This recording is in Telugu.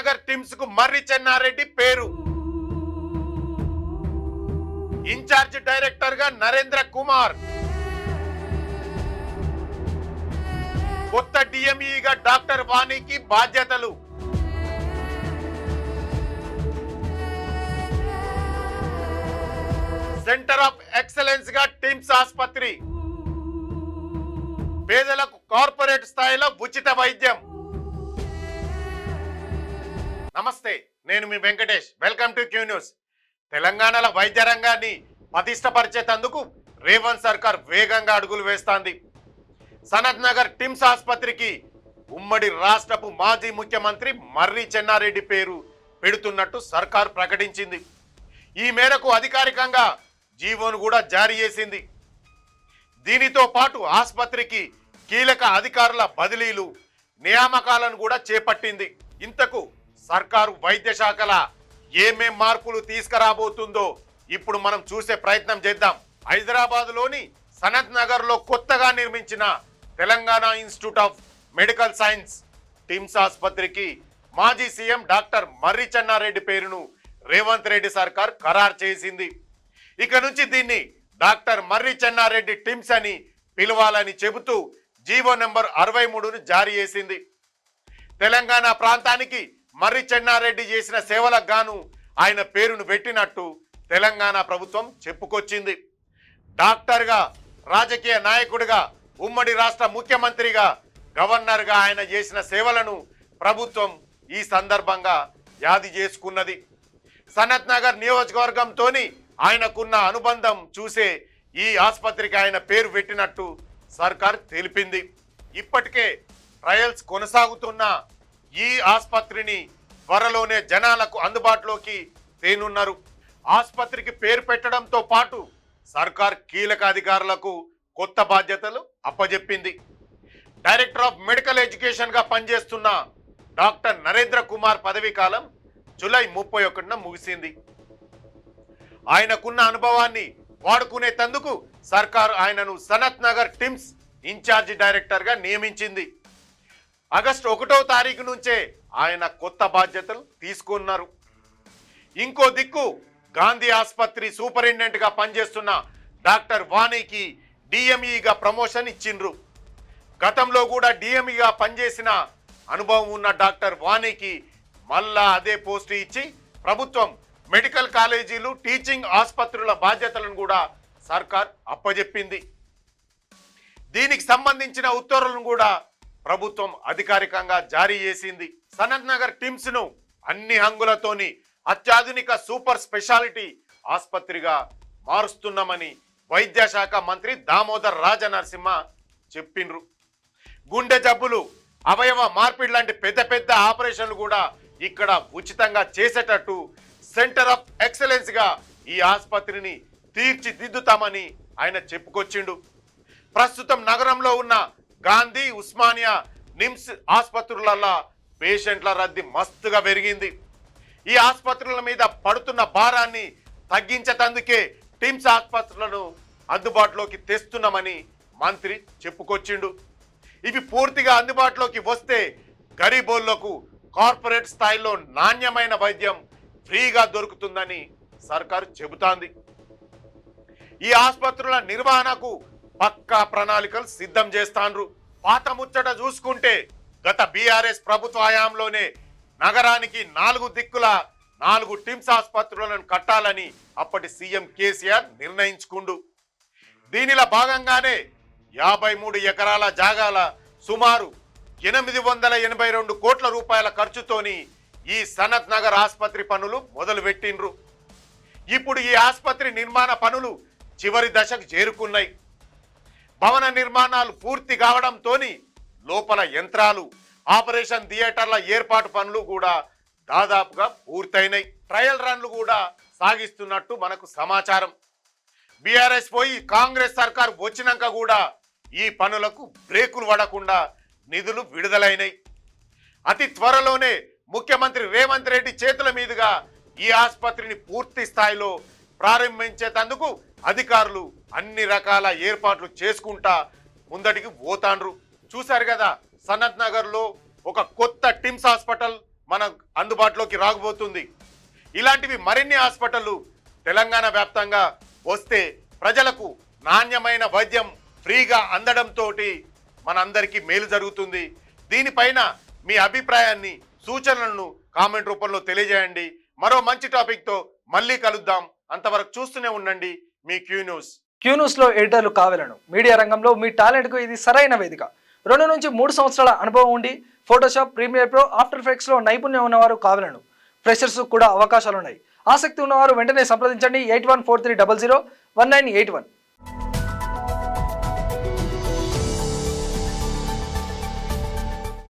నగర్ టిమ్స్ కు మర్రి చెన్నారెడ్డి పేరు. ఇన్ఛార్జ్ డైరెక్టర్ గా నరేంద్ర కుమార్, కొత్త డిఎంఈగా డాక్టర్ వాణికి బాధ్యతలు. సెంటర్ ఆఫ్ ఎక్సలెన్స్ గా టిమ్స్ ఆసుపత్రి. పేదలకు కార్పొరేట్ స్థాయిలో ఉచిత వైద్యం. నమస్తే, నేను మీ Venkatesh. Welcome to Q News. తెలంగాణలో వైద్య రంగాన్ని పటిష్టపరిచేందుకు రేవంత్ సర్కార్ వేగంగా అడుగులు వేస్తోంది. సనత్ నగర్ టిమ్స్ ఆసుపత్రికి ఉమ్మడి రాష్ట్రపు మాజీ ముఖ్యమంత్రి మర్రి చెన్నారెడ్డి పేరు పెడుతున్నట్టు సర్కార్ ప్రకటించింది. ఈ మేరకు అధికారికంగా జీవోను కూడా జారీ చేసింది. దీనితో పాటు ఆసుపత్రికి కీలక అధికారుల బదిలీలు, నియామకాలను కూడా చేపట్టింది. ఇంతకు సర్కారు వైద్య శాఖల ఏమేం మార్పులు తీసుకురాబోతుందో ఇప్పుడు మనం చూసే ప్రయత్నం చేద్దాం. హైదరాబాద్లోని సనత్ నగర్లో కొత్తగా నిర్మించిన Telangana institute of medical science TIMS ఆసుపత్రికి మాజీ సీఎం డాక్టర్ మర్రి చెన్నారెడ్డి పేరును రేవంత్ రెడ్డి సర్కార్ ఖరారు చేసింది. ఇక నుంచి దీన్ని డాక్టర్ మర్రి చెన్నారెడ్డి టిమ్స్ అని పిలవాలని చెబుతూ జీవో నెంబర్ 63ను జారీ చేసింది. తెలంగాణ ప్రాంతానికి మర్రి చెన్నారెడ్డి చేసిన సేవలకు గాను ఆయన పేరును పెట్టినట్టు తెలంగాణ ప్రభుత్వం చెప్పుకొచ్చింది. డాక్టర్గా, రాజకీయ నాయకుడిగా, ఉమ్మడి రాష్ట్ర ముఖ్యమంత్రిగా, గవర్నర్గా ఆయన చేసిన సేవలను ప్రభుత్వం ఈ సందర్భంగా యాది చేసుకున్నది. సనత్ నగర్ నియోజకవర్గంతో ఆయనకున్న అనుబంధం చూసే ఈ ఆసుపత్రికి ఆయన పేరు పెట్టినట్టు సర్కార్ తెలిపింది. ఇప్పటికే ట్రయల్స్ కొనసాగుతున్న ఈ ఆసుపత్రిని త్వరలోనే జనాలకు అందుబాటులోకి తేనున్నారు. ఆసుపత్రికి పేరు పెట్టడంతో పాటు సర్కార్ కీలక అధికారులకు కొత్త బాధ్యతలు అప్పజెప్పింది. డైరెక్టర్ ఆఫ్ మెడికల్ ఎడ్యుకేషన్ గా పనిచేస్తున్న డాక్టర్ నరేంద్ర కుమార్ పదవీ కాలం జూలై 31న ముగిసింది. ఆయనకున్న అనుభవాన్ని వాడుకునేందుకు సర్కారు ఆయనను Sanath Nagar TIMS in charge director గా నియమించింది. ఆగస్టు 1వ తారీఖు నుంచే ఆయన కొత్త బాధ్యతలు తీసుకున్నారు. ఇంకో దిక్కు గాంధీ ఆసుపత్రి సూపరింటెండెంట్ గా పనిచేస్తున్న డాక్టర్ వాణికి డిఎంఈగా ప్రమోషన్ ఇచ్చిండ్రు. గతంలో కూడా డిఎంఈగా పనిచేసిన అనుభవం ఉన్న డాక్టర్ వాణికి మళ్ళా అదే పోస్టు ఇచ్చి ప్రభుత్వం మెడికల్ కాలేజీలు, టీచింగ్ ఆసుపత్రుల బాధ్యతలను కూడా సర్కార్ అప్పజెప్పింది. దీనికి సంబంధించిన ఉత్తర్వులను కూడా ప్రభుత్వం అధికారికంగా జారీ చేసింది. సనత్ నగర్ టిమ్స్ ను అన్ని హంగులతోని అత్యాధునిక సూపర్ స్పెషాలిటీ ఆసుపత్రిగా మారుస్తున్నామని వైద్య శాఖ మంత్రి దామోదర్ రాజనరసింహ చెప్పిండ్రు. గుండె జబ్బులు, అవయవ మార్పిడి లాంటి పెద్ద పెద్ద ఆపరేషన్లు కూడా ఇక్కడ ఉచితంగా చేసేటట్టు సెంటర్ ఆఫ్ ఎక్సలెన్స్ గా ఈ ఆసుపత్రిని తీర్చిదిద్దుతామని ఆయన చెప్పుకొచ్చిండు. ప్రస్తుతం నగరంలో ఉన్న గాంధీ, ఉస్మానియా, నిమ్స్ ఆసుపత్రులలో పేషెంట్ల రద్దీ మస్తుగా పెరిగింది. ఈ ఆసుపత్రుల మీద పడుతున్న భారాన్ని తగ్గించేందుకే టిమ్స్ ఆసుపత్రులను అందుబాటులోకి తెస్తున్నామని మంత్రి చెప్పుకొచ్చిండు. ఇవి పూర్తిగా అందుబాటులోకి వస్తే గరీబోళ్లకు కార్పొరేట్ స్థాయిలో నాణ్యమైన వైద్యం ఫ్రీగా దొరుకుతుందని సర్కారు చెబుతోంది. ఈ ఆసుపత్రుల నిర్వహణకు పక్కా ప్రణాళికలు సిద్ధం చేస్తాండ్రు. పాత ముచ్చట చూసుకుంటే గత బీఆర్ఎస్ ప్రభుత్వ హయాంలోనే నగరానికి 4 దిక్కుల 4 టిమ్స్ ఆసుపత్రులను కట్టాలని అప్పటి సీఎం కేసీఆర్ నిర్ణయించుకుండు. దీనిలో భాగంగానే 53 ఎకరాల జాగాల సుమారు 882 కోట్ల రూపాయల ఖర్చుతోని ఈ సనత్ నగర్ ఆసుపత్రి పనులు మొదలుపెట్టిండ్రు. ఇప్పుడు ఈ ఆసుపత్రి నిర్మాణ పనులు చివరి దశకు చేరుకున్నాయి. భవన నిర్మాణాలు పూర్తి కావడంతో లోపల యంత్రాలు, ఆపరేషన్ థియేటర్ల ఏర్పాటు పనులు కూడా దాదాపుగా పూర్తయినాయి. ట్రయల్ రన్లు కూడా సాగిస్తున్నట్టు మనకు సమాచారం. బీఆర్ఎస్ పోయి కాంగ్రెస్ సర్కార్ వచ్చినాక కూడా ఈ పనులకు బ్రేకులు పడకుండా నిధులు విడుదలైనాయి. అతి త్వరలోనే ముఖ్యమంత్రి రేవంత్ రెడ్డి చేతుల మీదుగా ఈ ఆసుపత్రిని పూర్తి స్థాయిలో ప్రారంభించేందుకు అధికారులు అన్ని రకాల ఏర్పాట్లు చేసుకుంటా ముందటికి పోతాండ్రు. చూశారు కదా, సనత్ నగర్లో ఒక కొత్త టిమ్స్ హాస్పిటల్ మన అందుబాటులోకి రాకపోతుంది. ఇలాంటివి మరిన్ని హాస్పిటళ్ళు తెలంగాణ వ్యాప్తంగా వస్తే ప్రజలకు నాణ్యమైన వైద్యం ఫ్రీగా అందడంతో మనందరికీ మేలు జరుగుతుంది. దీనిపైన మీ అభిప్రాయాన్ని సూచనలను కామెంట్ రూపంలో తెలియజేయండి. మరో మంచి టాపిక్తో మళ్ళీ కలుద్దాం. అంతవరకు చూస్తూనే ఉండండి మీ క్యూ న్యూస్. క్యూ న్యూస్లో ఎడిటర్లు కావాలను మీడియా రంగంలో మీ టాలెంట్కు ఇది సరైన వేదిక. 2 నుంచి 3 సంవత్సరాల అనుభవం ఉండి ఫోటోషాప్, ప్రీమియర్ ప్రో, ఆఫ్టర్ ఎఫెక్ట్స్లో నైపుణ్యం ఉన్నవారు కావాలను. ఫ్రెషర్స్ కూడా అవకాశాలున్నాయి. ఆసక్తి ఉన్నవారు వెంటనే సంప్రదించండి 8143001981.